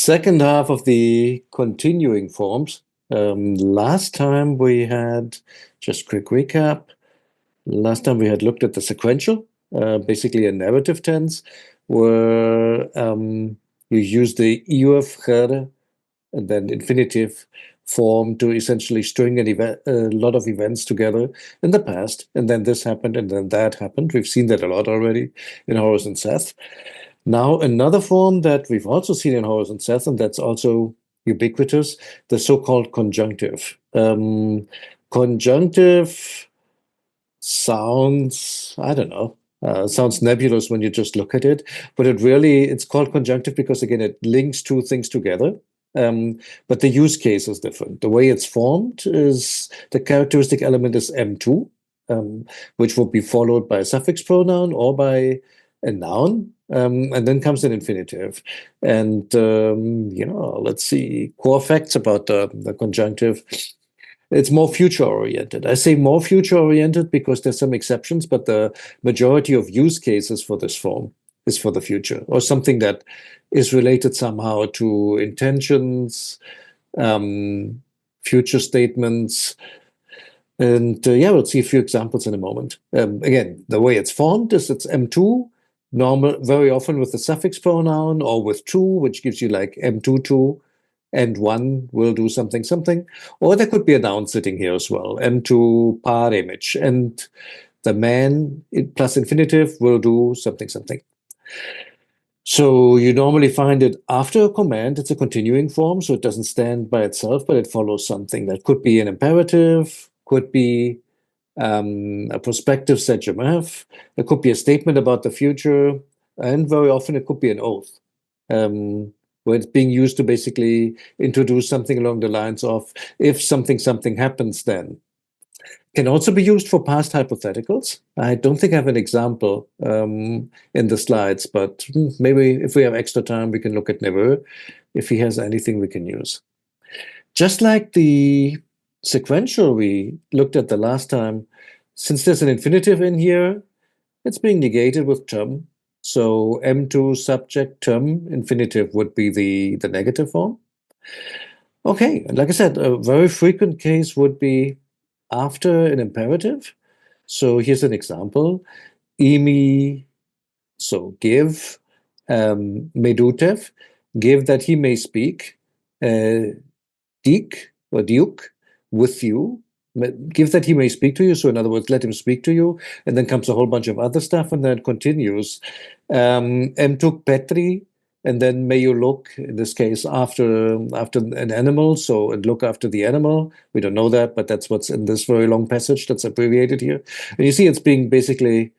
Second half of the continuing forms. Last time we had, just quick recap, last time we had looked at the sequential, basically a narrative tense, where you use the E02 and then infinitive form to essentially string a lot of events together in the past, and then this happened, and then that happened. We've seen that a lot already in Horus and Seth. Now, another form that we've also seen in Horus and Seth, and that's also ubiquitous, the so-called conjunctive. Conjunctive sounds, I don't know, sounds nebulous when you just look at it, but it's called conjunctive because, again, it links two things together. But the use case is different. The way it's formed is the characteristic element is M2, which will be followed by a suffix pronoun or by a noun, and then comes an infinitive. And, let's see, core facts about the conjunctive. It's more future-oriented. I say more future-oriented because there's some exceptions, but the majority of use cases for this form is for the future, or something that is related somehow to intentions, future statements. And we'll see a few examples in a moment. Again, the way it's formed is it's M2, normal, very often with the suffix pronoun or with 2, which gives you like M22, and 1 will do something, something. Or there could be a noun sitting here as well, M2 par image, and the man plus infinitive will do something, something. So you normally find it after a command. It's a continuing form, so it doesn't stand by itself, but it follows something. That could be an imperative, could be a prospective sejamef, it could be a statement about the future, and very often it could be an oath, where it's being used to basically introduce something along the lines of, if something, something happens, then. Can also be used for past hypotheticals. I don't think I have an example in the slides, but maybe if we have extra time, we can look at Never, if he has anything we can use. Just like the sequential we looked at the last time, since there's an infinitive in here, it's being negated with term. So M2 subject term infinitive would be the negative form. Okay, like I said, a very frequent case would be after an imperative. So here's an example. Imi, so give, medutev, give that he may speak, dik or duke, with you, give that he may speak to you. So in other words, let him speak to you. And then comes a whole bunch of other stuff, and then it continues. Emtuk petri, and then may you look, in this case, after an animal, and look after the animal. We don't know that, but that's what's in this very long passage that's abbreviated here. And you see it's being basically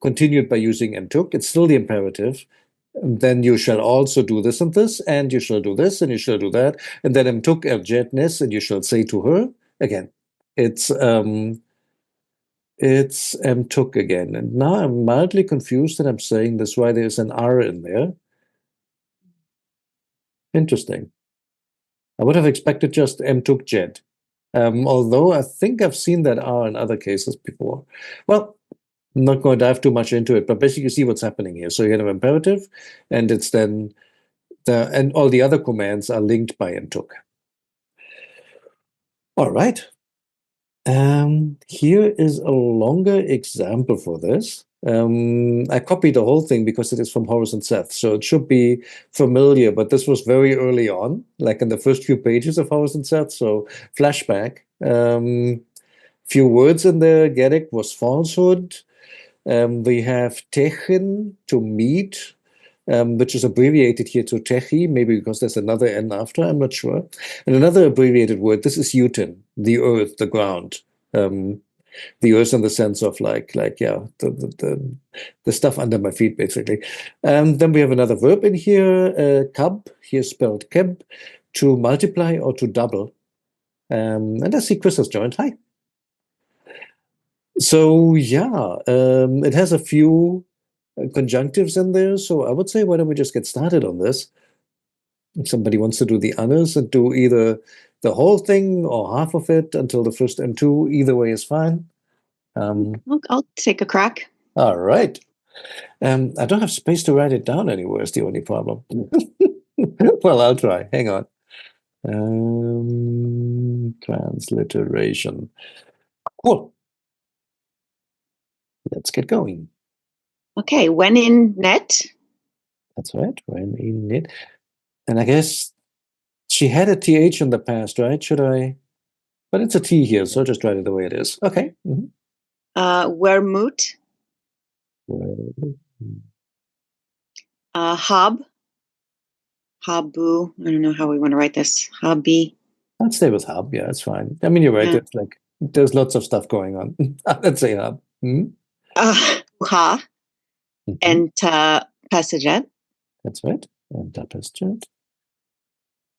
continued by using emtuk. It's still the imperative. And then you shall also do this and this, and you shall do this, and you shall do that. And then emtuk erjetnes, and you shall say to her, again, it's emtuk again. And now I'm mildly confused that I'm saying this, why there's an R in there. Interesting. I would have expected just emtuk jet, although I think I've seen that R in other cases before. Well, I'm not going to dive too much into it, but basically you see what's happening here. So you have an imperative, and it's then and all the other commands are linked by emtuk. All right. Here is a longer example for this. I copied the whole thing because it is from Horus and Seth, so it should be familiar, but this was very early on, like in the first few pages of Horus and Seth, so flashback. Few words in there. Gerik was falsehood. We have techen, to meet, which is abbreviated here to techi, maybe because there's another N after, I'm not sure. And another abbreviated word, this is utin, the earth, the ground. The earth in the sense of the stuff under my feet, basically. And then we have another verb in here, kab, here spelled keb, to multiply or to double. And I see Chris has joined. Hi. So it has a few conjunctives in there. So I would say, why don't we just get started on this? If somebody wants to do the honors and do either the whole thing or half of it until the first M2, either way is fine. I'll take a crack. All right. I don't have space to write it down anywhere is the only problem. Well, I'll try. Hang on. Transliteration. Cool. Let's get going. Okay, when in net. That's right. When in it. And I guess she had a TH in the past, right? Should I? But it's a T here, so I'll just write it the way it is. Okay. Wermut. Hob. Habu. I don't know how we want to write this. Hobby. I'll stay with hub. Yeah, it's fine. I mean, you're right. Yeah. It's like there's lots of stuff going on. Let's say hub. Ha. And Passaget. That's right. And Passaget.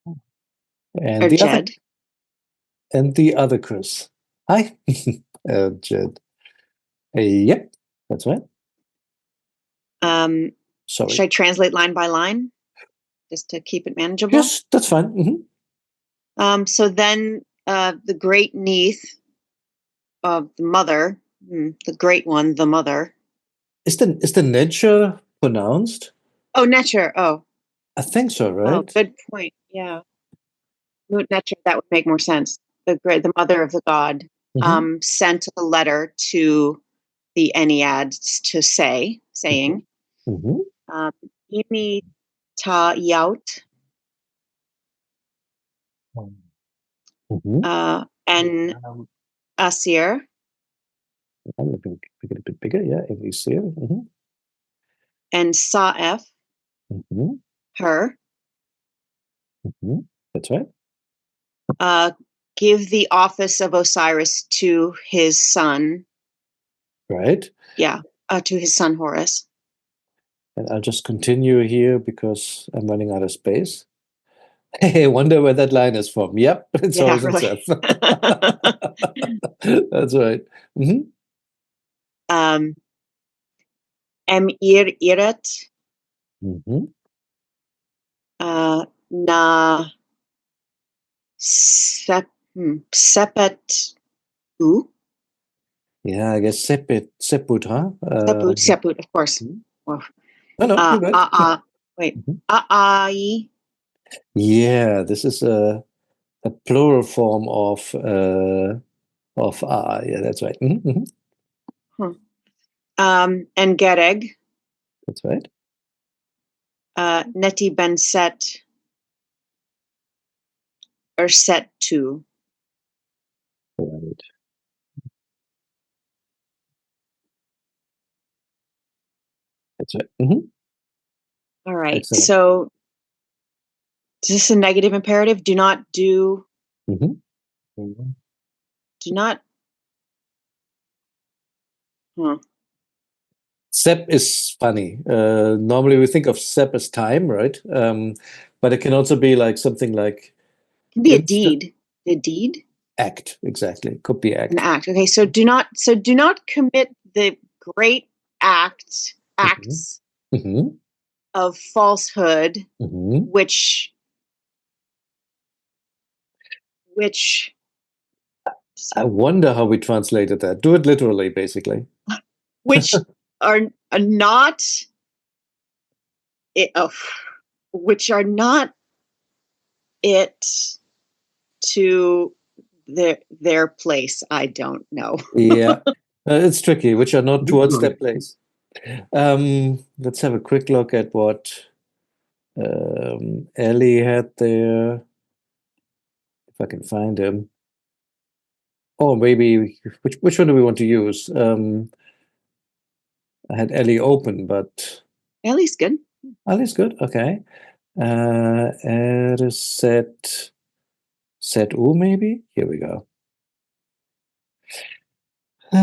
Or And the Jed. other. And the other Chris. Hi. Jed. Yep, that's right. Sorry. Should I translate line by line just to keep it manageable? Yes, that's fine. So then the great Neath of the mother, the great one, the mother. Is the nature pronounced? Oh, Netcher. Oh, I think so, right? Oh, good point. Yeah, Netcher. That would make more sense. The mother of the god, sent a letter to the Enneads to saying, "Imi ta yaut." And Asir. I'm going to make it a bit bigger, yeah. Asir. And Saef. Her. That's right. Give the office of Osiris to his son. Right. Yeah, to his son Horus. And I'll just continue here because I'm running out of space. Hey, I wonder where that line is from. Yep, it's Horus and Seth. That's right. Emir Iret. Na Sepet U. Yeah, I guess Seput, huh? Seput, of course. No, you're right. Wait. Ai. Yeah, this is a plural form of yeah, that's right. And Gereg. That's right. Neti Ben Set. Or Set 2. Right. That's right. All right. Excellent. So, is this a negative imperative? Do not do. Do not. Sep is funny. Normally we think of Sep as time, right? But it can also be like something like. It can be a deed. A deed. Act, exactly. Could be act. An act. Okay, so do not commit the great acts of falsehood, which I wonder how we translated that. Do it literally, basically. Which are not it. Which are not it to their place. I don't know. Yeah, it's tricky. Which are not towards their place. Let's have a quick look at what Ellie had there. If I can find him. Oh, maybe which one do we want to use? I had Ellie open, but Ellie's good. Ellie's good. Okay. Add a set U maybe. Here we go. So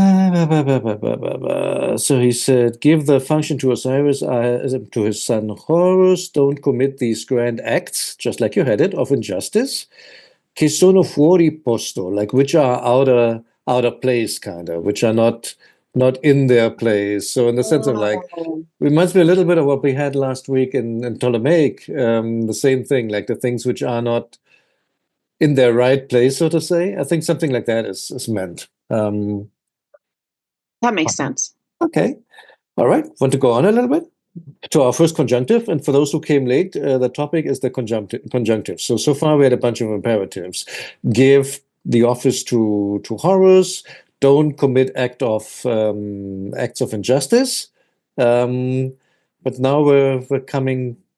he said, give the function to Osiris, to his son Horus. Don't commit these grand acts, just like you had it, of injustice. Che sono fuori posto, like which are out of place, kind of, which are not in their place. So in the sense of like, reminds me a little bit of what we had last week in Ptolemaic, the same thing, like the things which are not in their right place, so to say. I think something like that is meant. That makes sense. Okay. All right. Want to go on a little bit? to our first conjunctive. And for those who came late, the topic is the conjunctive. So far we had a bunch of imperatives. Give the office to Horus. Don't commit acts of injustice. But now we're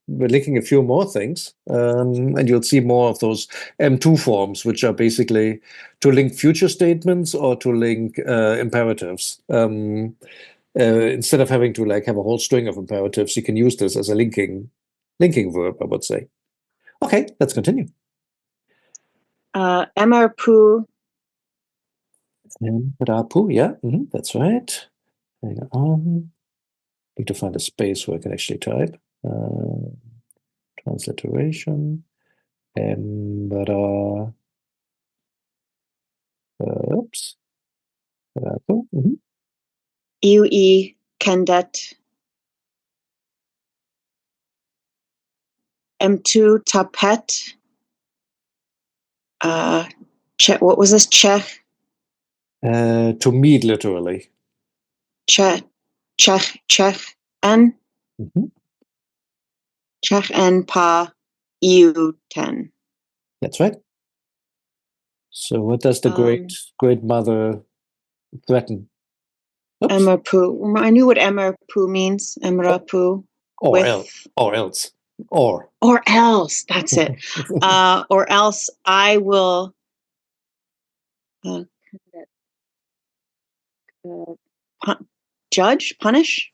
linking a few more things, and you'll see more of those M2 forms, which are basically to link future statements or to link imperatives. Instead of having to have a whole string of imperatives, you can use this as a linking verb, I would say. Okay, let's continue. Emerpu. Rapu, yeah, that's right. Hang on. Need to find a space where I can actually type. Transliteration. Oops. Rapu. Iui Kendet. M2 Tapet. What was this? Chech? To meet, literally. Chech N. Chech N Pa EU10. That's right. So what does the great mother threaten? Oops. Emerpu. I knew what Emerpu means. Emrapu. Or else. Or else. That's it. Or else I will punish?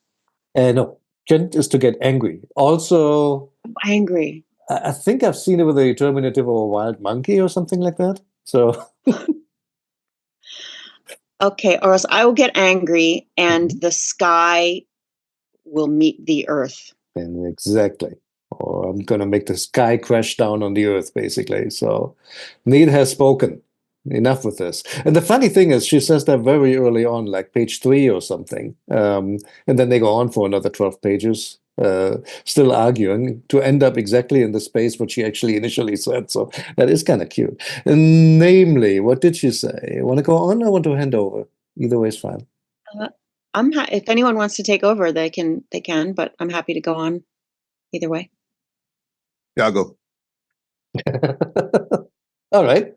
No. Gent is to get angry. Also, angry. I think I've seen it with a terminative or a wild monkey or something like that. So. Okay, or else I will get angry and the sky will meet the earth. And exactly. Or I'm going to make the sky crash down on the earth, basically. So Need has spoken. Enough with this. And the funny thing is, she says that very early on, like page 3 or something. And then they go on for another 12 pages, still arguing to end up exactly in the space what she actually initially said. So that is kind of cute. And namely, what did she say? Want to go on or want to hand over? Either way is fine. If anyone wants to take over, they can, but I'm happy to go on either way. Yeah, I'll go. All right.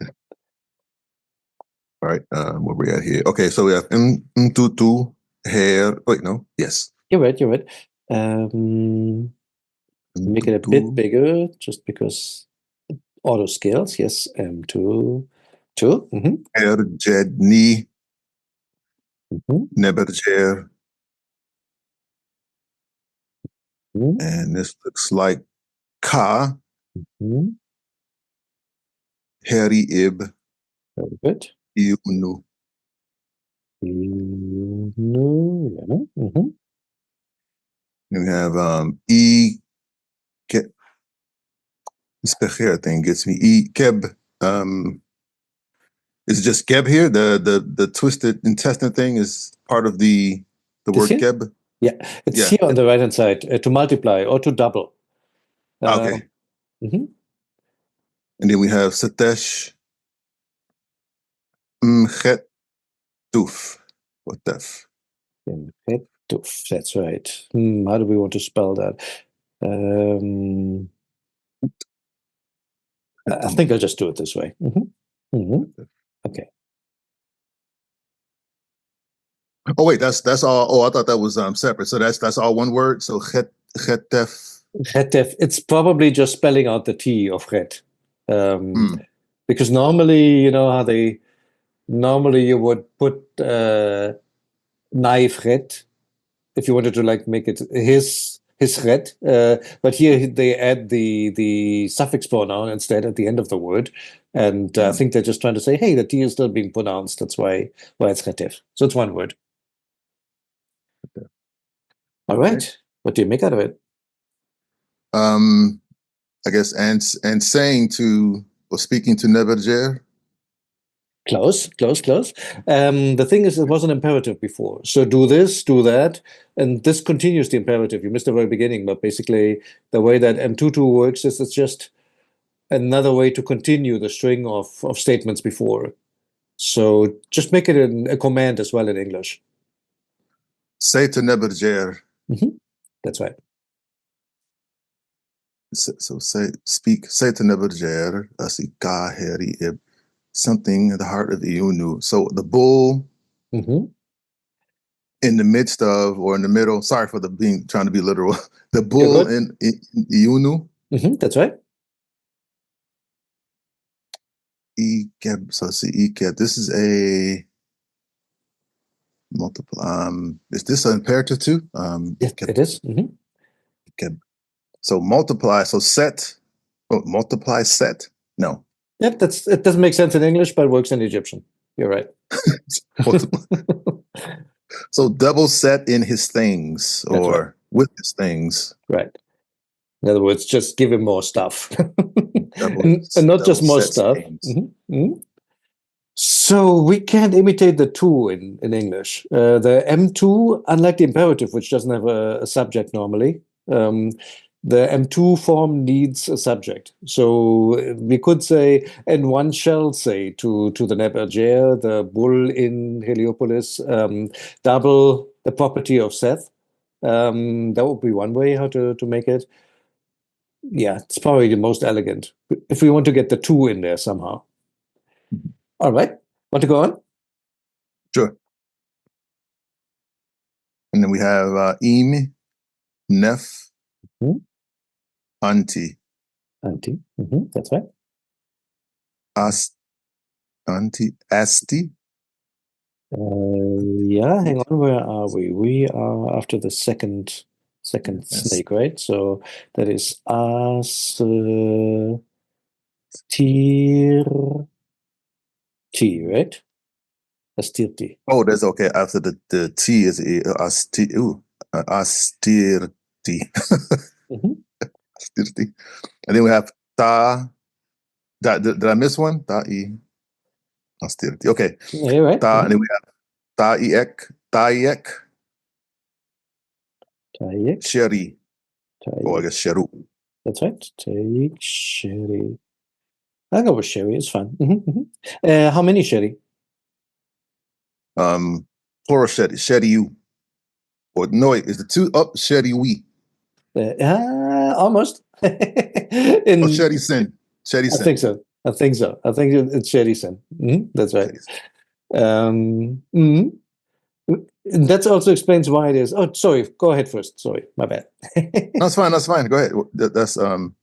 All right, where we at here? Okay, so we have M02 hair. Wait, no, yes. You're right. Make it a bit bigger, just because auto scales. Yes, M2. Hair, Jed, Ni, Neberger. And this looks like Ka, Harry Ib, Very good. E02. And we have this Becher thing gets me. Keb. Is it just Keb here? The twisted intestine thing is part of the word here? Keb? Yeah, it's here on the right hand side, to multiply or to double. Okay. And then we have Satesh Mchetuf. What that? Mchetuf, that's right. How do we want to spell that? I think I'll just do it this way. Okay. Oh wait, that's all. Oh, I thought that was separate. So that's all one word. So Chetef. Chetef. It's probably just spelling out the T of Chet. Because normally, you know how normally you would put Naif Chet if you wanted to make it his Chet. But here they add the suffix pronoun instead at the end of the word. And I think they're just trying to say, hey, the T is still being pronounced. That's why it's Chetef. So it's one word. Okay. All right. Okay. What do you make out of it? I guess and saying to or speaking to Neberger. Close. The thing is, it was an imperative before. So do this, do that, and this continues the imperative. You missed the very beginning, but basically the way that M22 works is it's just another way to continue the string of statements before. So just make it a command as well in English. Say to Neberger. That's right. So say to Nebuchadnezzar, Asikaheri, something in the heart of E02. So the bull Mhm. in the midst of, or in the middle, sorry for trying to be literal, the You're bull good. in E02. That's right. So see, this is a multiple. Is this an imperative too? Yes, it is. So multiply. So multiply set. No, Yep, it doesn't make sense in English, but works in Egyptian. You're right. multiply. So double set in his things, That's right. or with his things. Right. In other words, just give him more stuff. Double, and not just double more set stuff. things. So we can't imitate the two in English. The M2, unlike the imperative, which doesn't have a subject normally, the M2 form needs a subject. So we could say, and one shall say to the Nebuchadnezzar, the bull in Heliopolis, double the property of Seth. That would be one way how to make it. Yeah, it's probably the most elegant. If we want to get the two in there somehow. All right. Want to go on? Sure. And then we have im, nef, anti. Anti. That's right. Anti, asti. Yeah, hang on. Where are we? We are after the second snake, right? So that is T, right? Astirti. Oh, that's okay. After the T is asti. Astirti. Astirti. And then we have ta. Did I miss one? Ta I. Astirti. Okay. Yeah, you're right. Ta, and then we have ta iek. Ta iek. Taik. Sheri. Taik. Oh, I guess sheru. That's right. Taik, Sherry. I'll go with Sherry. It's fine. How many Sherry? Plural sheri. Sheri you. Or no, wait, is the two up? Sheri we. Almost. Sheri sin. Sheri sin. I think so. I think it's Sherry Sen. That's right. That also explains why it is. Oh, sorry. Go ahead first. Sorry, my bad. That's fine. That's fine. Go ahead. That's Well,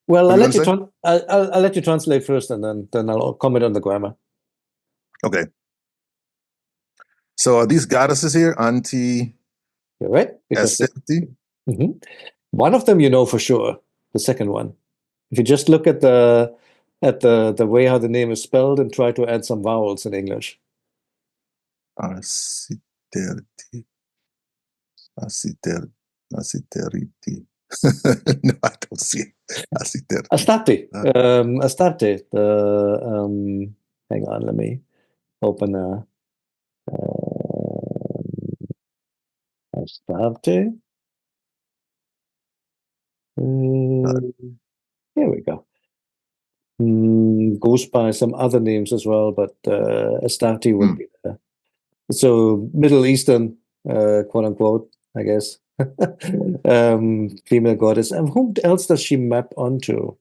what I'll you let you gonna I'll let you translate first, and then I'll comment on the grammar. Okay. So are these goddesses here? Anti, You're right. Because Asepti? one of them you know for sure. The second one. If you just look at the way how the name is spelled and try to add some vowels in English. Asiterti. Asiteriti. No, I don't see it. Asiterti. Astarte. Astarte. Hang on, let me open Astarte. Here we go. Goes by some other names as well, but Astarte would be there. So Middle Eastern, quote unquote, I guess. Female goddess. And whom else does she map onto?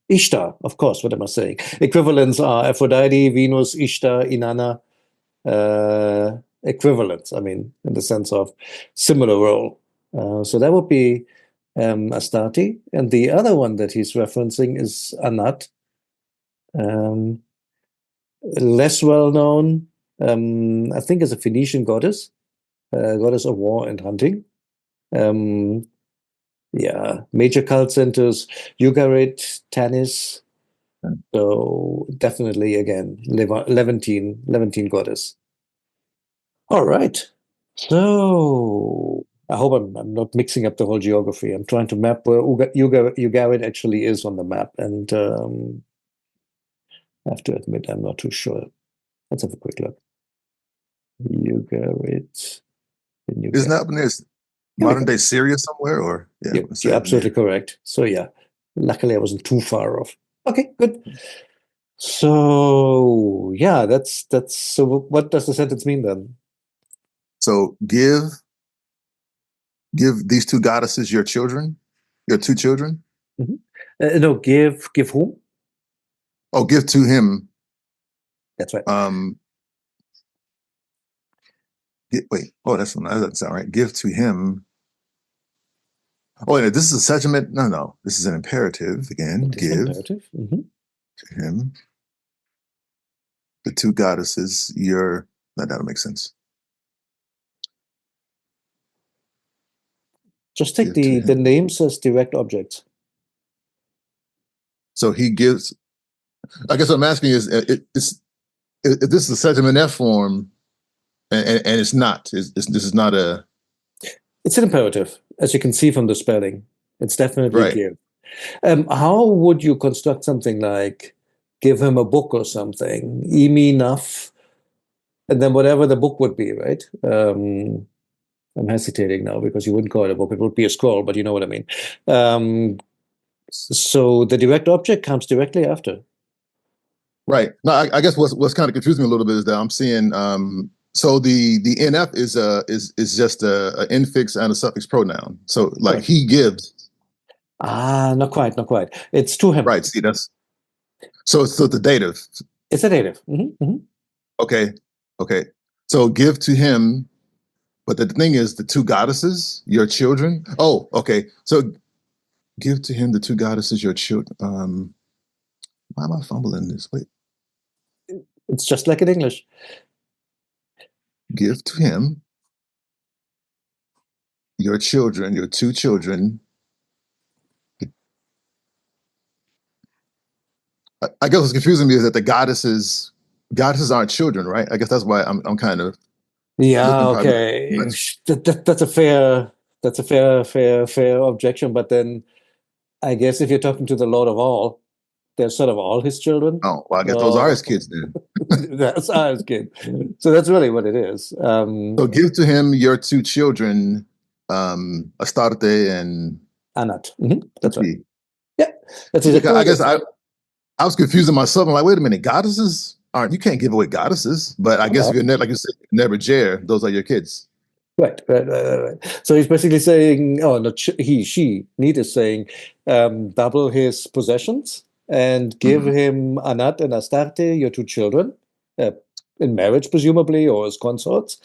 Ishtar, of course, what am I saying? Equivalents are Aphrodite, Venus, Ishtar, Inanna. Equivalents, I mean, in the sense of similar role. So that would be Astarte. And the other one that he's referencing is Anat. Less well known, I think, is a Phoenician goddess, goddess of war and hunting. Yeah, major cult centers, Ugarit, Tanis. So definitely, again, Levantine goddess. All right. So I hope I'm not mixing up the whole geography. I'm trying to map where Ugarit actually is on the map, and I have to admit I'm not too sure. Let's have a quick look. Ugarit. Isn't that near modern day Syria somewhere? Or yeah, you're absolutely correct. So yeah, luckily I wasn't too far off. Okay, good. So yeah, that's so. What does the sentence mean then? So give give these two goddesses your children, your two children. No, give whom? Oh, give to him. That's right. Wait. Oh, that doesn't sound right. Give to him. Oh, wait, this is a sentiment. No. This is an imperative again. It is Give imperative. to him the two goddesses. That'll make sense. Just take Give to the him. names as direct objects. So he gives. I guess what I'm asking is, if this is a sentiment F form, and it's not. This is not a. It's an imperative, as you can see from the spelling. It's definitely Right. give. How would you construct something like give him a book or something? Enough, and then whatever the book would be, right? I'm hesitating now because you wouldn't call it a book. It would be a scroll, but you know what I mean. So the direct object comes directly after. Right. No, I guess what's kind of confusing me a little bit is that I'm seeing so the NF is just a infix and a suffix pronoun. So like Right. he gives. Not quite. It's to him. Right. See, so the dative. It's a dative. Okay. So give to him, but the thing is the two goddesses, your children. Oh, okay. So give to him the two goddesses, your children. Why am I fumbling this? Wait. It's just like in English. Give to him your children, your two children. I guess what's confusing me is that the goddesses aren't children, right? I guess that's why I'm kind of looking Okay. That's a fair objection. But then I guess if you're talking to the Lord of all, they're sort of all his children. Oh, well, I guess those are his kids then. That's our kid. So that's really what it is. So give to him your two children, Astarte and Anat. That's right. Ati. Yeah, that's Yeah, exactly I what it guess is. I was confusing myself. I'm like, wait a minute, goddesses aren't, you can't give away goddesses, but I guess if you're never, like you said, never Jer, those are your kids. Right. So he's basically saying, oh, not she, Need is saying, double his possessions and give him Anat and Astarte, your two children, in marriage, presumably, or as consorts.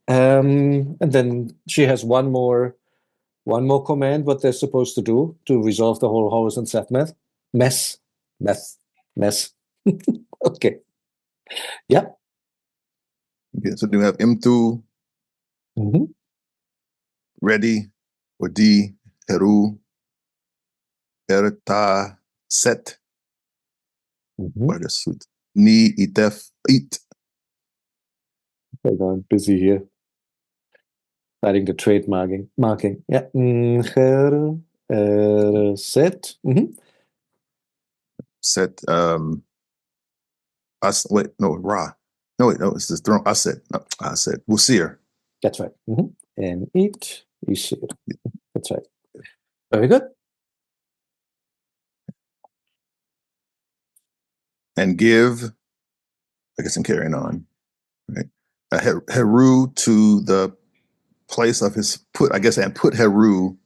And then she has one more command, what they're supposed to do to resolve the whole Horus and Seth mess. Okay. Yeah. Okay, so do we have M2 ready or D Heru Erta Set or the suit Ni Itef Eat. Hold on, busy here. Starting the marking. Yeah. Set. Set wait, no, Ra. No, wait, no, it's the throne. I said we'll see her. That's right. And eat, Ishir. That's right. Very good. And give, I guess I'm carrying on, right? Heru to the place of his and put Heru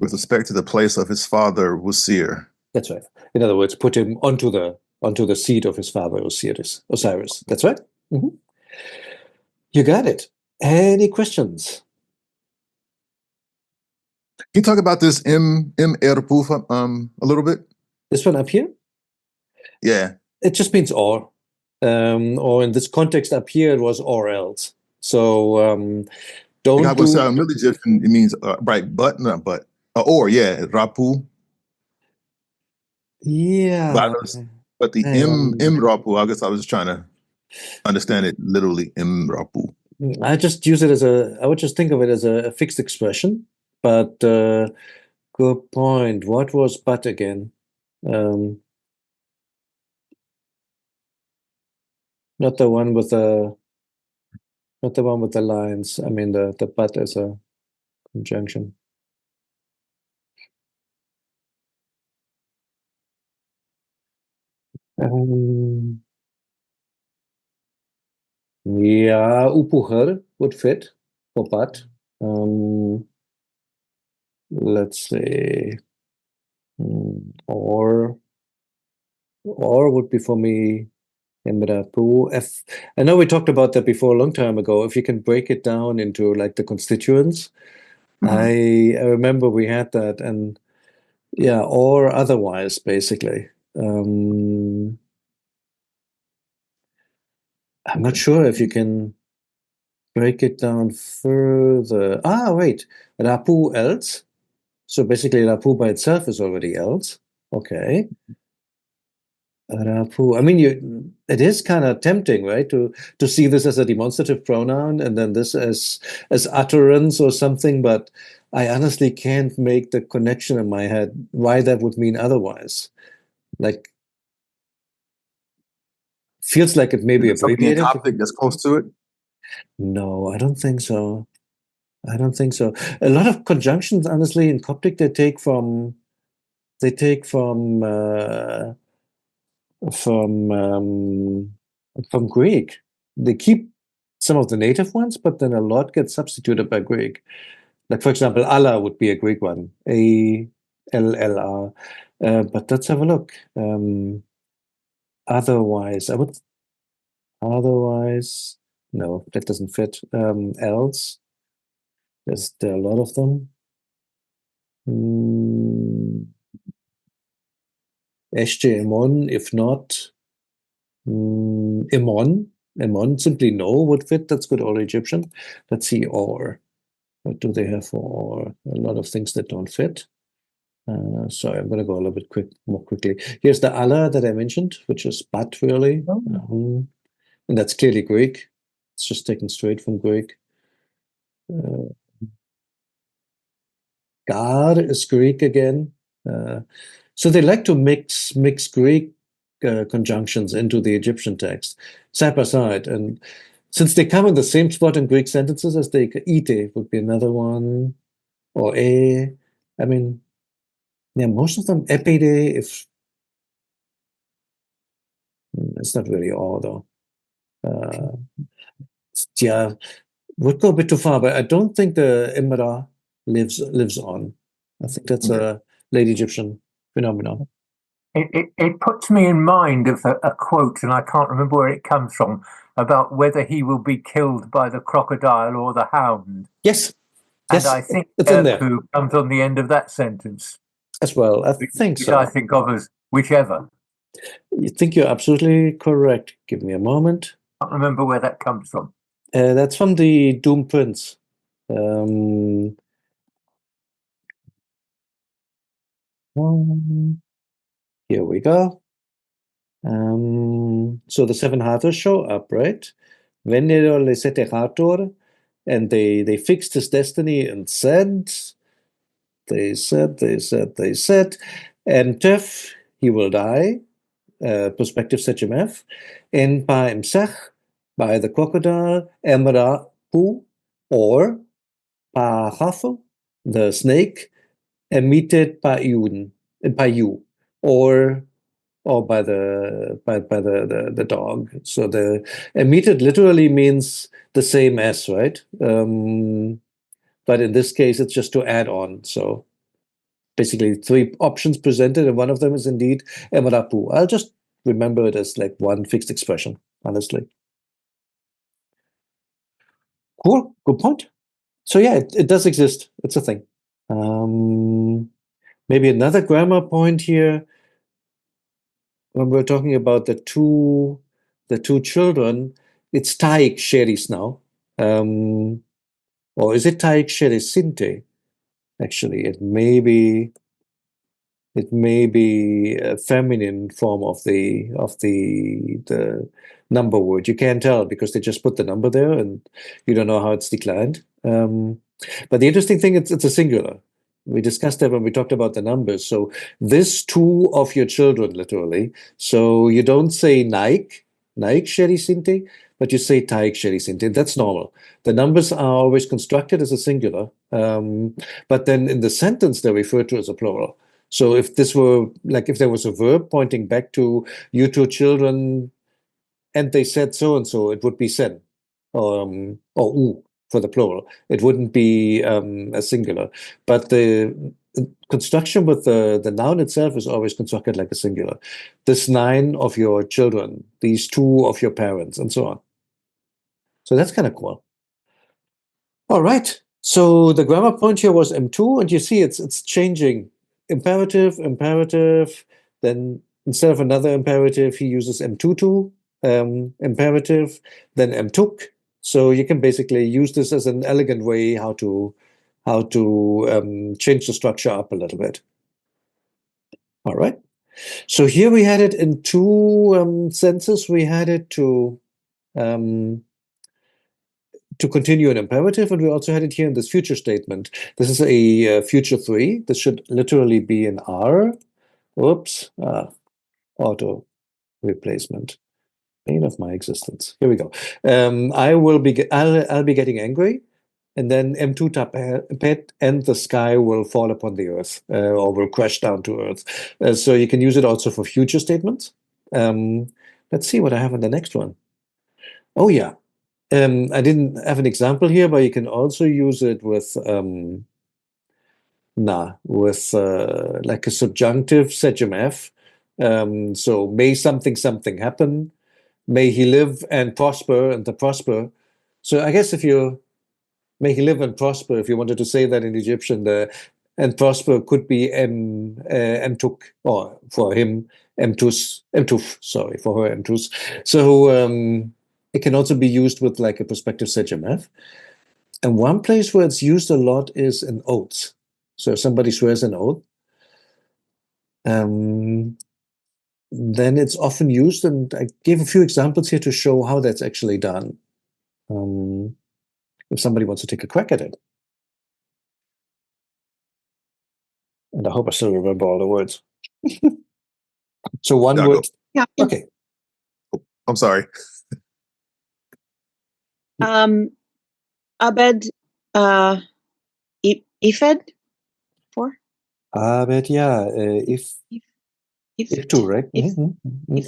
with respect to the place of his father Wusir. That's right. In other words, put him onto the seat of his father Osiris. That's right. You got it. Any questions? Can you talk about this Erpuf a little bit? This one up here? Yeah. It just means or. Or in this context up here, it was or else. So don't do... really just, it means right, but, not but. Or, yeah, Rapu. Yeah. But the M Rapu, I guess I was just trying to understand it literally, M Rapu. I just use it I would just think of it as a fixed expression, but good point. What was but again? Not the one with the lines. I mean, the but is a conjunction. Yeah, upuher would fit for but. let's say, or would be for me Emrapu. I know we talked about that before a long time ago. If you can break it down into like the constituents, I remember we had that, and yeah, or otherwise, basically. I'm not sure if you can break it down further. Ah, wait, Rapu else. So basically, Rapu by itself is already else. Okay. Rapu. I mean, it is kind of tempting, right, to see this as a demonstrative pronoun and then this as utterance or something, but I honestly can't make the connection in my head why that would mean otherwise. Like, feels like it may be Is there something in abbreviated. Coptic that's close to it? No, I don't think so. I don't think so. A lot of conjunctions, honestly, in Coptic, they take from from Greek. They keep some of the native ones, but then a lot gets substituted by Greek. Like, for example, Allah would be a Greek one, A-L-L-R. But let's have a look. Otherwise, no, that doesn't fit. Else, there are a lot of them. Eshche Emon, if not, Emon, simply no would fit. That's good old Egyptian. Let's see, or. What do they have for or? A lot of things that don't fit. Sorry, I'm going to go a little bit more quickly. Here's the Allah that I mentioned, which is bat, really. And that's clearly Greek. It's just taken straight from Greek. God is Greek again. So they like to mix Greek conjunctions into the Egyptian text, side by side. And since they come in the same spot in Greek sentences as they, ite would be another one, or I mean, yeah, most of them, epide, if it's not really all though. Yeah, would go a bit too far, but I don't think the Imra lives on. I think that's a late Egyptian phenomenon. It puts me in mind of a quote, and I can't remember where it comes from, about whether he will be killed by the crocodile or the hound. Yes. And I think it's in there. Who comes on the end of that sentence. As well, I think which so. I think of as whichever. You think you're absolutely correct. Give me a moment. I can't remember where that comes from. That's from the Doom Prince. Here we go. So the seven Hathors show up, right? Venero le sete Hathor, and they fixed his destiny and said, and Tef, he will die, prospective Sechem and by Imsech, by the crocodile, Emra Pu, or Pa Hafel, the snake, emitted by you, or by the dog. So the emitted literally means the same as, right? But in this case, it's just to add on. So basically 3 options presented, and one of them is indeed Emrapu. I'll just remember it as like one fixed expression, honestly. Cool, good point. So yeah, it does exist. It's a thing. Maybe another grammar point here. When we're talking about the two children, it's Taik Sheris now. Or is it Taik Sheris Sinte? Actually, it may be a feminine form of the number word. You can't tell because they just put the number there and you don't know how it's declined. But the interesting thing, it's a singular. We discussed that when we talked about the numbers. So this 2 of your children, literally. So you don't say Naik Sheri Sinte, but you say Taik Sheri Sinte. That's normal. The numbers are always constructed as a singular. But then in the sentence, they're referred to as a plural. So if this were, like, if there was a verb pointing back to you 2 children, and they said so and so, it would be sen, or u. for the plural. It wouldn't be a singular. But the construction with the noun itself is always constructed like a singular. This 9 of your children, these 2 of your parents, and so on. So that's kind of cool. All right. So the grammar point here was M2, and you see it's changing. Imperative, imperative. Then instead of another imperative, he uses M22 imperative, then M-took. So you can basically use this as an elegant way how to change the structure up a little bit. All right. So here we had it in 2 senses. We had it to continue an imperative, and we also had it here in this future statement. This is a future 3. This should literally be an R. Oops, auto replacement. Pain of my existence. Here we go. I'll be getting angry, and then M2 tapet, and the sky will fall upon the earth, or will crash down to earth. So you can use it also for future statements. Let's see what I have in the next one. Oh yeah. I didn't have an example here, but you can also use it with like a subjunctive ZMF. So may something something happen, may he live and prosper, and the prosper. So I guess may he live and prosper, if you wanted to say that in Egyptian, and prosper could be M-took, or for him M-tuf, sorry, for her M-tus. So it can also be used with like a prospective ZMF. And one place where it's used a lot is in oaths. So if somebody swears an oath, then it's often used, and I gave a few examples here to show how that's actually done. If somebody wants to take a crack at it. And I hope I still remember all the words. So one Yeah, word. Yeah. Okay. I'm sorry. Abed, Ifed, 4. But yeah, if two, right? If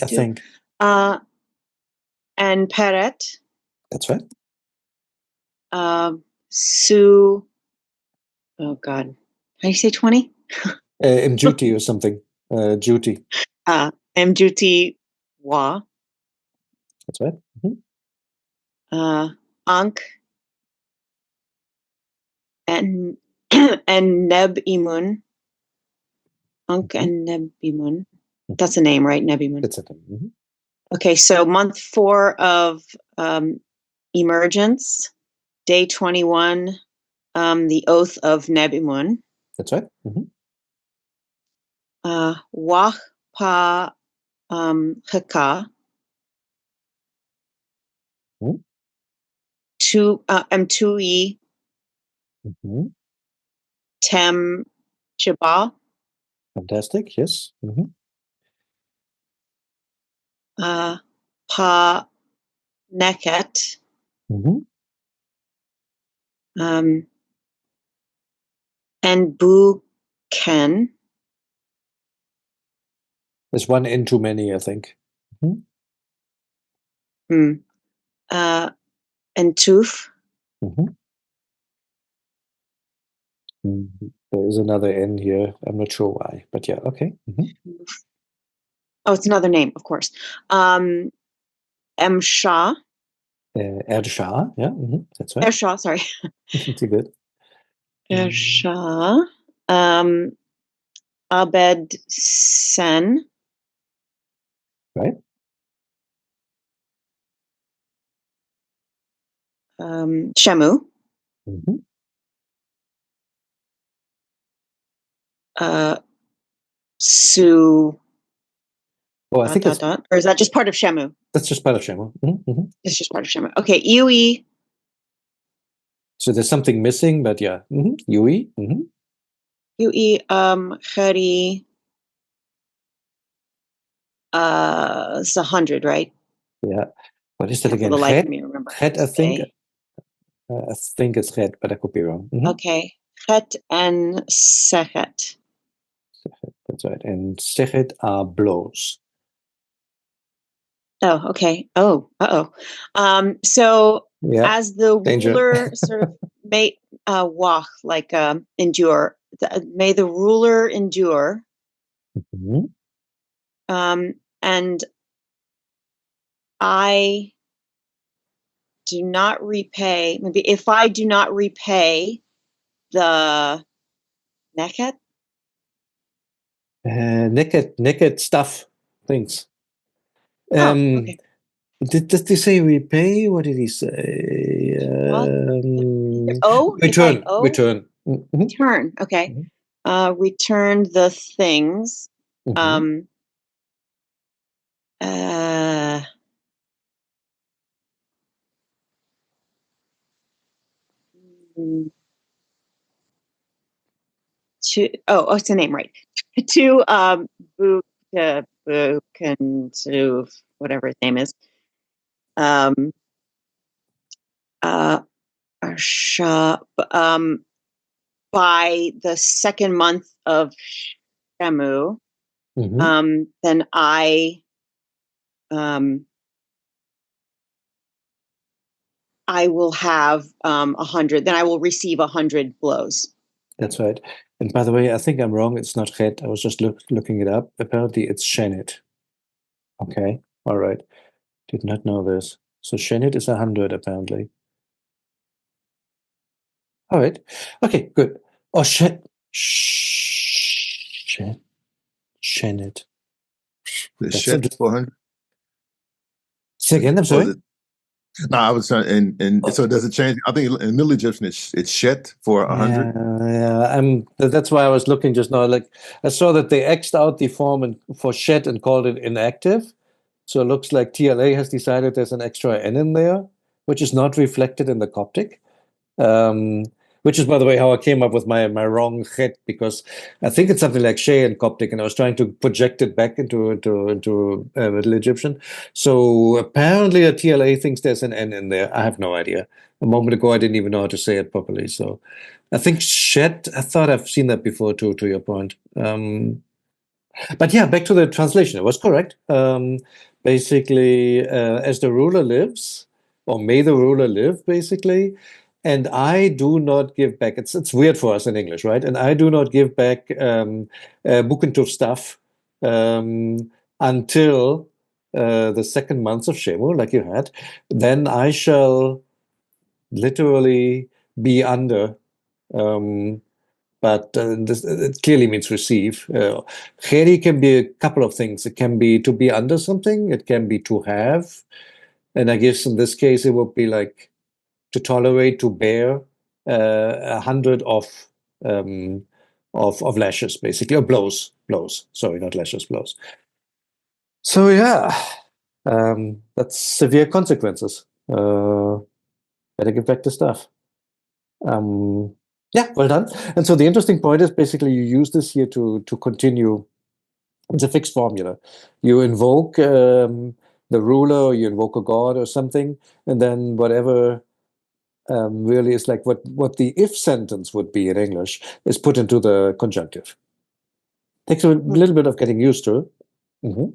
I think. And Peret. That's right. Su. Oh God, how do you say 20? Mjuti or something. Juti. Mjuti Wa. That's right. Ankh. And Neb Imun. Ankh and Neb Imun. That's a name, right? Neb Imun. That's a name. Okay, so month 4 of emergence, day 21, the oath of Neb Imun. That's right. Wah Pa Haka. M2E. Tem Jabal. Fantastic. Yes. Pa Neket. And Bu Ken. There's one N too many, I think. And Tuf. There is another N here. I'm not sure why, but yeah, okay. Oh, it's another name, of course. M Shah. Erdshah, yeah, that's right. Ershah, sorry. Too good. Ershah. Abed Sen. Right. Shemu. Su. Oh, I think or is that just part of Shemu? That's just part of Shemu. It's just part of Shemu. Okay, Yui. So there's something missing, but yeah. Yui. Yui. Khari. It's 100, right? Yeah. What is that again? For the life of me, remember. Chet, I think. I think it's Chet, but I could be wrong. Okay. Chet and Sechet. That's right. And Sechet are blows. Oh, okay. Oh, so Yeah, as the danger. ruler sort of may walk, like endure, may the ruler endure, Mhm. and I do not repay. Maybe if I do not repay the naked. Naked stuff, things. Okay. Did they say repay? What did he say? Well, if I Return. owe, Return. Mhm. return. Okay. Return the things. Mhm. Uh, to it's a name, right? To Book and to whatever his name is. Shop by the second month of Shamu, Mhm. then I will have 100. Then I will receive 100 blows. That's right. And by the way, I think I'm wrong. It's not Chet. I was just looking it up. Apparently, it's Shenit. Okay. All right. Did not know this. So Shenit is 100, apparently. All right. Okay, good. Oh, Shenit. The That's shed interesting. 400. Say again, I'm Or sorry? is it? No, I was trying, and so does it change? I think in Middle Egyptian it's shet for 100. That's why I was looking just now. Like I saw that they X'd out the form for shed and called it inactive. So it looks like TLA has decided there's an extra N in there, which is not reflected in the Coptic. Which is, by the way, how I came up with my wrong chet, because I think it's something like Shea in Coptic, and I was trying to project it back into Middle Egyptian. So apparently, the TLA thinks there's an N in there. I have no idea. A moment ago, I didn't even know how to say it properly. So I think shed. I thought I've seen that before too. To your point. But yeah, back to the translation. It was correct. Basically, as the ruler lives, or may the ruler live, basically, and I do not give back. It's weird for us in English, right? And I do not give back Bukentuv stuff until the second month of Shemu, like you had. Then I shall literally be under. But this, it clearly means receive. Kheri can be a couple of things. It can be to be under something. It can be to have. And I guess in this case, it would be like to tolerate, to bear 100 of lashes, basically, or blows. Sorry, not lashes, blows. So yeah, that's severe consequences. Better give back the stuff. Yeah, well done. And so the interesting point is basically you use this here to continue. It's a fixed formula. You invoke the ruler, or you invoke a god or something, and then whatever really is like what the if sentence would be in English is put into the conjunctive. Takes a little bit of getting used to. Mhm.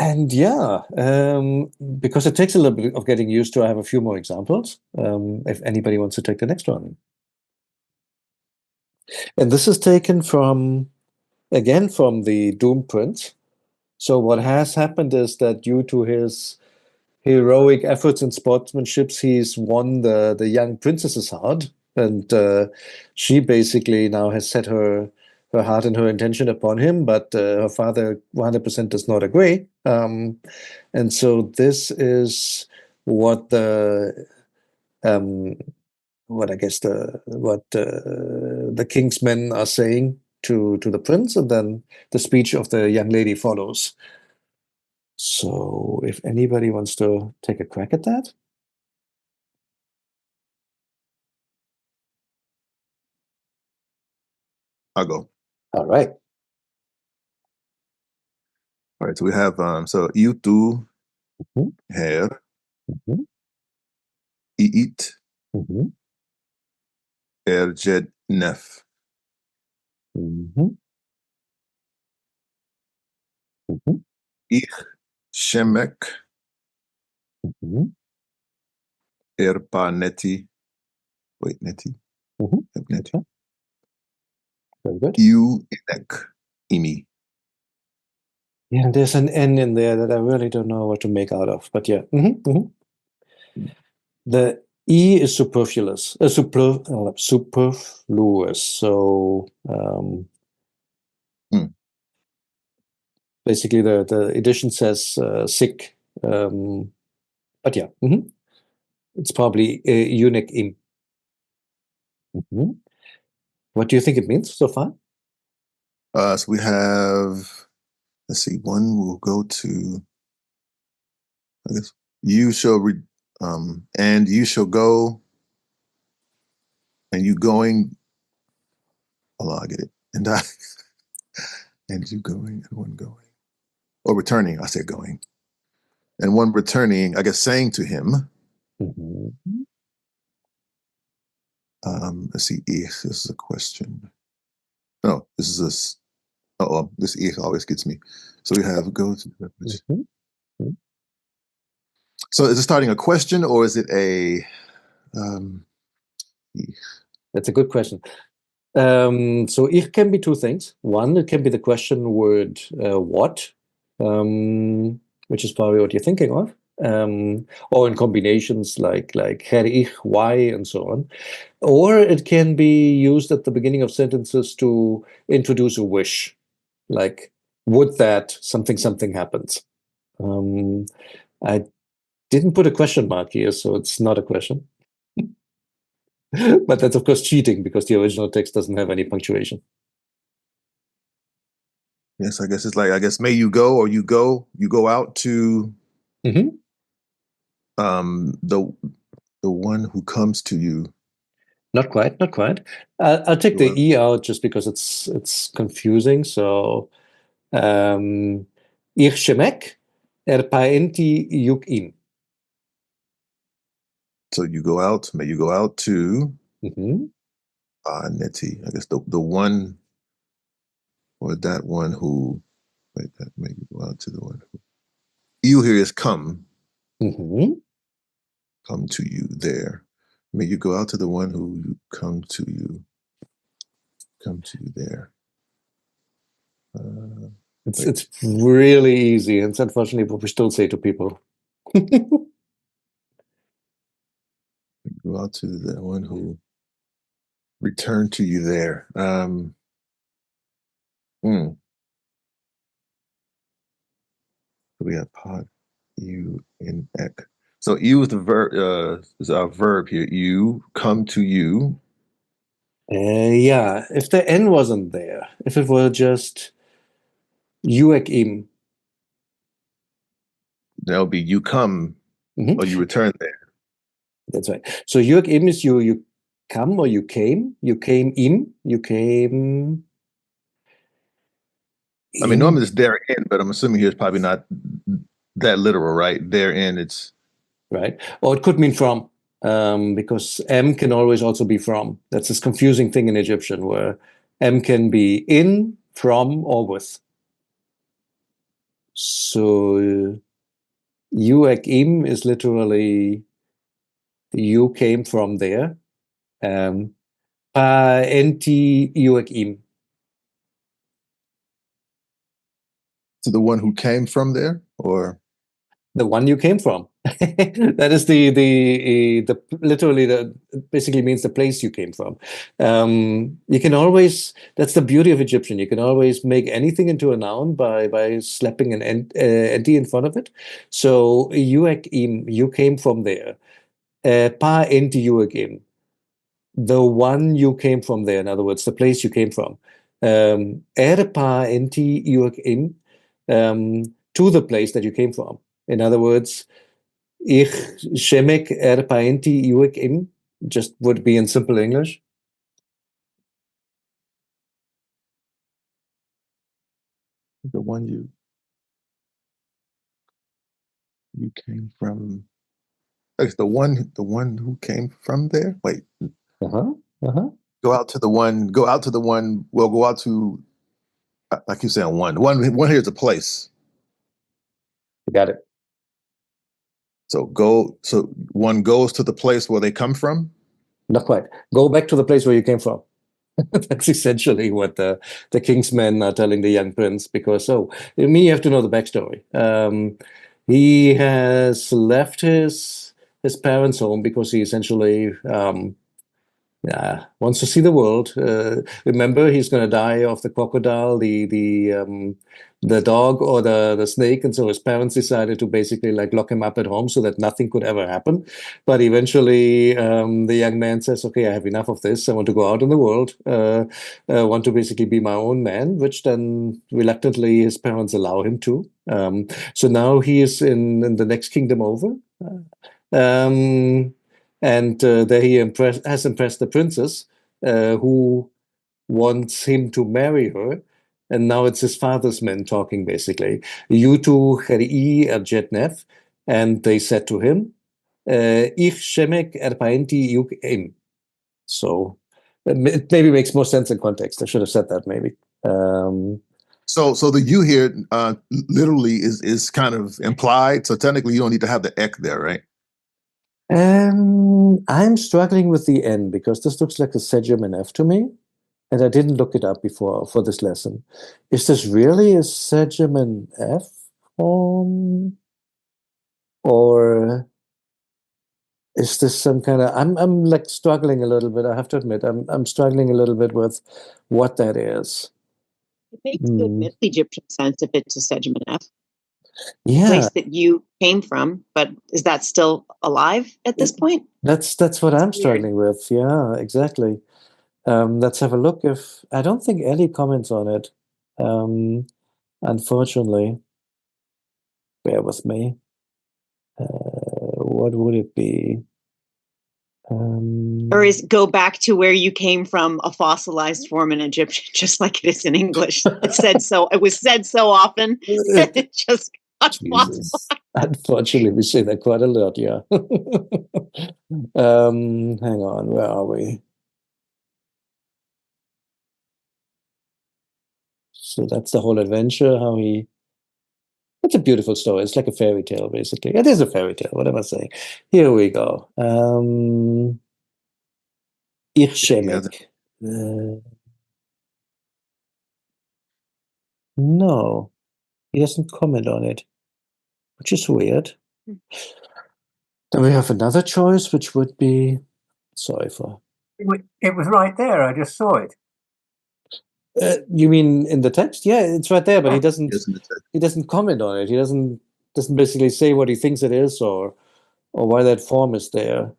And yeah, because it takes a little bit of getting used to, I have a few more examples. If anybody wants to take the next one. And this is taken from, again, from the Doom Prince. So what has happened is that due to his heroic efforts and sportsmanship, he's won the young princess's heart. And she basically now has set her heart and her intention upon him, but her father 100% does not agree. And so this is what um, what I guess the king's men are saying to the prince, and then the speech of the young lady follows. So if anybody wants to take a crack at that. I'll go. All right. All right, so we have so E02 Mhm. hair, Mhm. eat Mhm. erjed nef. Mhm. Mhm. Ich shemek Mhm. erpa neti. Wait, neti. Mhm. Neti. Okay. Very good. You inek imi. Yeah, there's an N in there that I really don't know what to make out of, but yeah. Mhm, mhm. The E is superfluous. Superfluous. So Hmm. basically, the edition says sick. But yeah, it's probably unique im. Mhm. What do you think it means so far? So we have, let's see, one will go to, I guess, you shall, and you shall go, and you going, hold on, I get it. And I, and you going, and one going. Or returning, I said going. And one returning, I guess, saying to him, Mhm. let's see, if this is a question. No, this is this if always gets me. So we have go to. Mhm. Mhm. So is it starting a question or is it a? That's a good question. So ich can be two things. One, it can be the question word what, which is probably what you're thinking of, or in combinations like her ich, why, and so on. Or it can be used at the beginning of sentences to introduce a wish, like would that something happens. I didn't put a question mark here, so it's not a question. But that's of course cheating because the original text doesn't have any punctuation. Yes, I guess it's like, I guess, may you go, or you go out to Mm-hmm. the one who comes to you. Not quite, not quite. I'll take the E out just because it's confusing. So, ich shemek paenti juk im. So you go out, may you go out to Mm-hmm. Neti. I guess the one, or that one who, wait, that may you go out to the one who. You here is come. Mm-hmm. Come to you there. May you go out to the one who come to you there. It's really easy, and it's unfortunately what we still say to people. Go out to the one who returned to you there. We have pod, you, in ek. So you is the verb. Is our verb here. You come to you. Yeah, if the N wasn't there, if it were just juek im. That'll be you come, or you return there. That's right. So juek im is you come or you came in, you came. I mean, normally it's therein, but I'm assuming here it's probably not that literal, right? Therein, it's right, or it could mean from, because M can always also be from. That's this confusing thing in Egyptian where M can be in, from, or with. So juek im is literally you came from there. Pa enti juek im. to the one who came from there, or The one you came from. That is the literally the basically means the place you came from. You can always, that's the beauty of Egyptian. You can always make anything into a noun by slapping an enti in front of it. So juek im, you came from there. Pa enti juek im, the one you came from there. In other words, the place you came from. Pa enti juek im, to the place that you came from. In other words, ich shemek paenti juek im just would be in simple English. the one you came from. Like the one who came from there. Wait. Go out to the one. Go out to the one. Well, go out to, like you said, one here is a place. Got it. So one goes to the place where they come from. Not quite. Go back to the place where you came from. That's essentially what the king's men are telling the young prince, because you have to know the backstory. He has left his parents' home because he essentially wants to see the world. Remember, he's going to die of the crocodile, the dog, or the snake, and so his parents decided to basically like lock him up at home so that nothing could ever happen. But eventually, the young man says, "Okay, I have enough of this. I want to go out in the world. Want to basically be my own man," which then reluctantly his parents allow him to. So now he is in the next kingdom over. Um, and there he has impressed the princess, who wants him to marry her. And now it's his father's men talking, basically. E02 jetnef, and they said to him, Ich shemek erpaenti yuk im. So it maybe makes more sense in context. I should have said that maybe. So the you here literally is kind of implied. So technically, you don't need to have the ek there, right? I'm struggling with the N because this looks like a Segemin F to me, and I didn't look it up before for this lesson. Is this really a Segemin F form, or is this some kind of? I'm like struggling a little bit. I have to admit, I'm struggling a little bit with what that is. It makes good Middle Egyptian sense if it's a Segemin F. Yeah, Place that you came from, but is that still alive at this point? That's what I'm struggling with. Yeah, exactly. Let's have a look. If I don't think Ellie comments on it, unfortunately. Bear with me. What would it be? Or is go back to where you came from a fossilized form in Egyptian, just like it is in English? It was said so often. It just got Jesus. Unfortunately, we say that quite a lot, yeah. Hang on, where are we? So that's the whole adventure, it's a beautiful story. It's like a fairy tale, basically. It is a fairy tale, what am I saying? Here we go. Irshemek. No, he doesn't comment on it, which is weird. Then we have another choice, which would be, sorry for. It was right there. I just saw it. You mean in the text? Yeah, it's right there, but he doesn't. Yes, in the text. He doesn't comment on it. He doesn't basically say what he thinks it is, or why that form is there.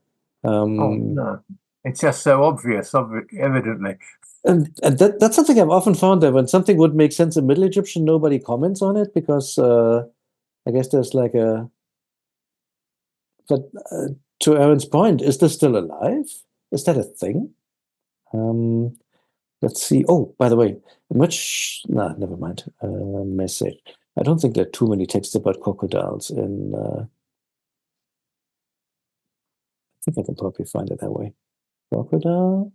Oh no, it's just so obvious, evidently. And that's something I've often found, that when something would make sense in Middle Egyptian, nobody comments on it, because I guess there's like a. But to Aaron's point, is this still alive? Is that a thing? Let's see. Oh, by the way, never mind. Message. I don't think there are too many texts about crocodiles in. I think I can probably find it that way. Crocodile.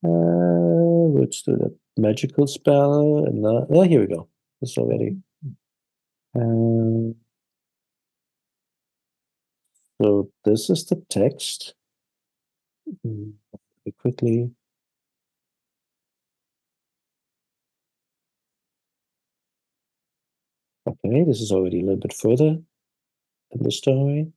Which do the magical spell, and here we go. This already. So this is the text. Quickly. Okay, this is already a little bit further in the story.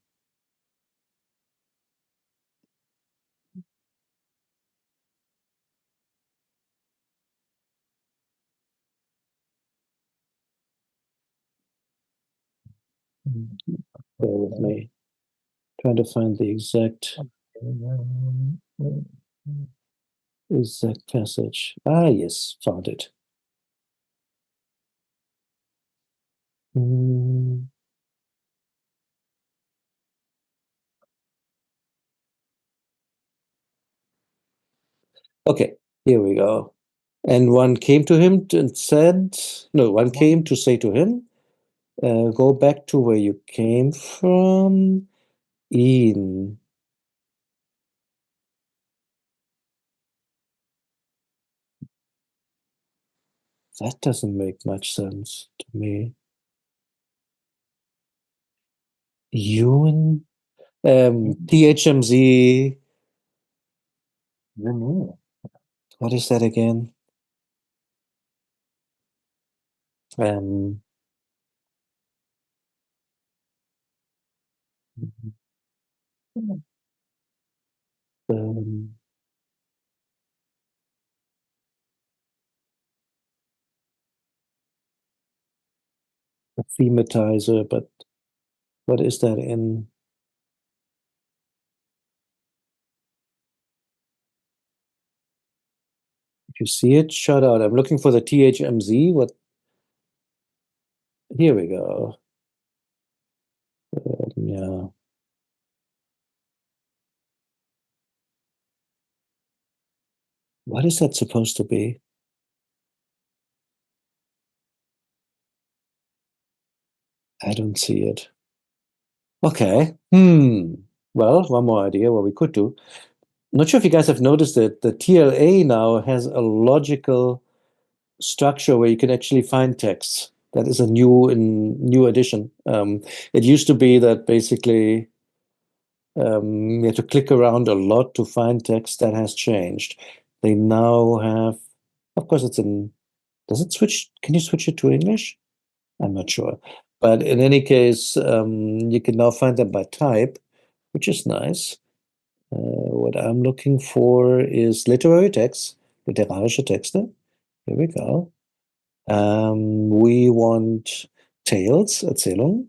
Bear with me. Trying to find the exact passage. Ah, yes, found it. Okay, here we go. And one came to him and said, no, one came to say to him, go back to where you came from. That doesn't make much sense to me. Ewan, THMZ. Veneer. What is that again? Um, a thematizer, but what is that in? If you see it, shout out. I'm looking for the THMZ. What? Here we go. Yeah. What is that supposed to be? I don't see it. Okay. Well, one more idea what we could do. Not sure if you guys have noticed that the TLA now has a logical structure where you can actually find texts. That is a new addition. It used to be that basically you had to click around a lot to find text. That has changed. They now have, of course, it's in. Does it switch? Can you switch it to English? I'm not sure. But in any case, you can now find them by type, which is nice. What I'm looking for is literary texts, literarische Texte. Here we go. We want tales, Erzählung.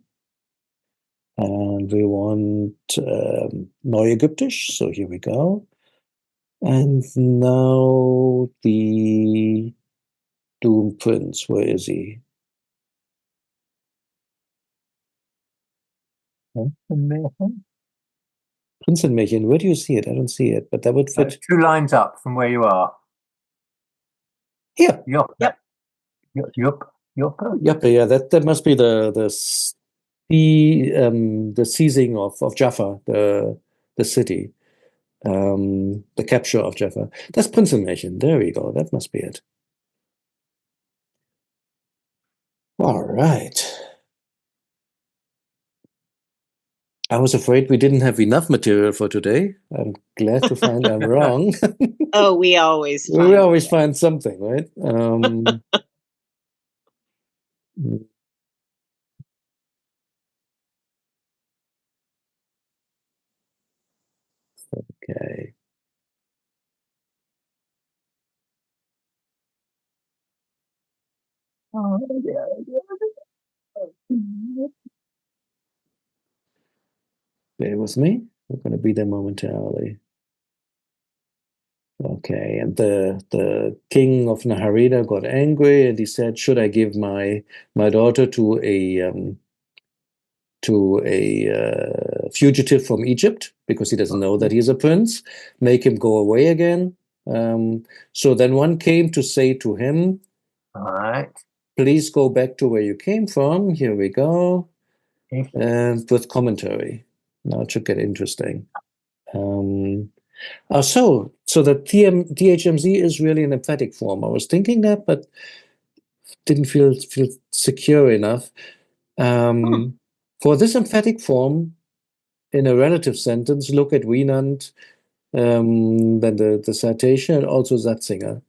And we want Neuägyptisch, so here we go. And now the Doom Prince, where is he? Prinzenmärchen, where do you see it? I don't see it, but that would fit. 2 lines up from where you are. Here. Yup. Yep. Yep, yeah, that must be the seizing of Jaffa, the city, the capture of Jaffa. That's Prinzenmärchen. There we go. That must be it. All right. I was afraid we didn't have enough material for today. I'm glad to find I'm wrong. Oh, we always find We always find something, right? Okay. Bear with me. We're going to be there momentarily. Okay, and the king of Naharida got angry and he said, "Should I give my daughter to a fugitive from Egypt because he doesn't know that he's a prince? Make him go away again." So then one came to say to him, All right. "Please go back to where you came from." Here we go, and with commentary. Now it should get interesting. So the THMZ is really an emphatic form. I was thinking that, but didn't feel secure enough. For this emphatic form, in a relative sentence, look at Wienand, then the citation, and also Satzinger.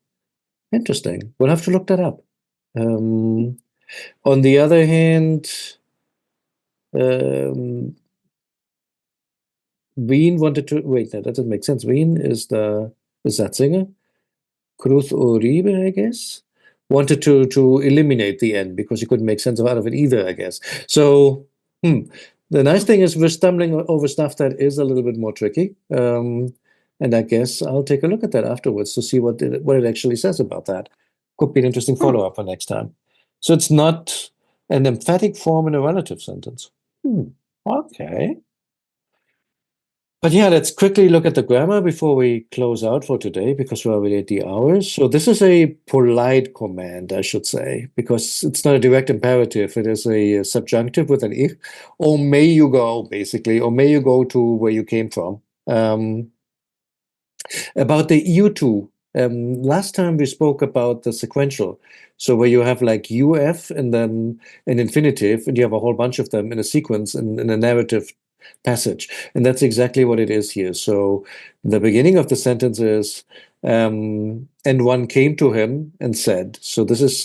Interesting. We'll have to look that up. On the other hand, Wien wanted to wait. That doesn't make sense. Wien is Satzinger. Cruz Uribe, I guess, wanted to eliminate the end because he couldn't make sense out of it either, I guess. So the nice thing is we're stumbling over stuff that is a little bit more tricky. And I guess I'll take a look at that afterwards to see what it actually says about that. Could be an interesting follow-up for next time. So it's not an emphatic form in a relative sentence. Okay. But yeah, let's quickly look at the grammar before we close out for today, because we're already at the hours. So this is a polite command, I should say, because it's not a direct imperative. It is a subjunctive with an ich. Or may you go, basically, or may you go to where you came from. About the E02 Last time we spoke about the sequential. So where you have like UF and then an infinitive, and you have a whole bunch of them in a sequence in a narrative passage. And that's exactly what it is here. So the beginning of the sentence is, and one came to him and said. So this is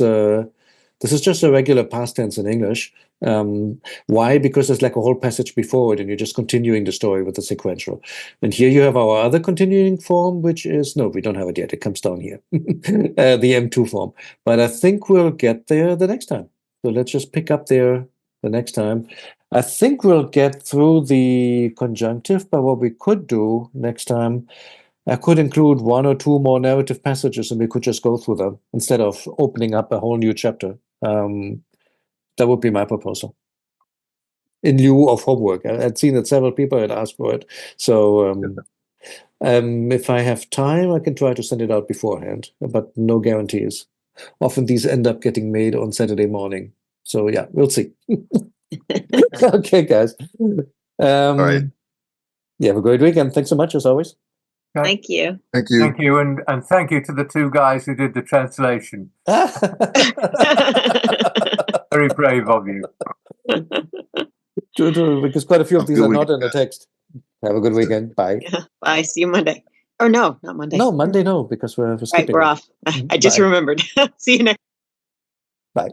just a regular past tense in English. Why? Because there's like a whole passage before it, and you're just continuing the story with the sequential. And here you have our other continuing form, which is, no, we don't have it yet. It comes down here, the M2 form. But I think we'll get there the next time. So let's just pick up there the next time. I think we'll get through the conjunctive, but what we could do next time, I could include one or two more narrative passages, and we could just go through them instead of opening up a whole new chapter. That would be my proposal. In lieu of homework. I'd seen that several people had asked for it. So if I have time, I can try to send it out beforehand, but no guarantees. Often these end up getting made on Saturday morning. So yeah, we'll see. Okay, guys. All right. Yeah, have a great weekend. Thanks so much, as always. Thank you. Thank you. Thank you, and thank you to the two guys who did the translation. Very brave of you. Because quite a few of these Good are not in weekend, the text. Have a good weekend. Bye. Yeah, bye. See you Monday. Or no, not Monday. No, Monday, no, because we're Right, skipping. we're it. off. I just Bye. remembered. See you next. Bye.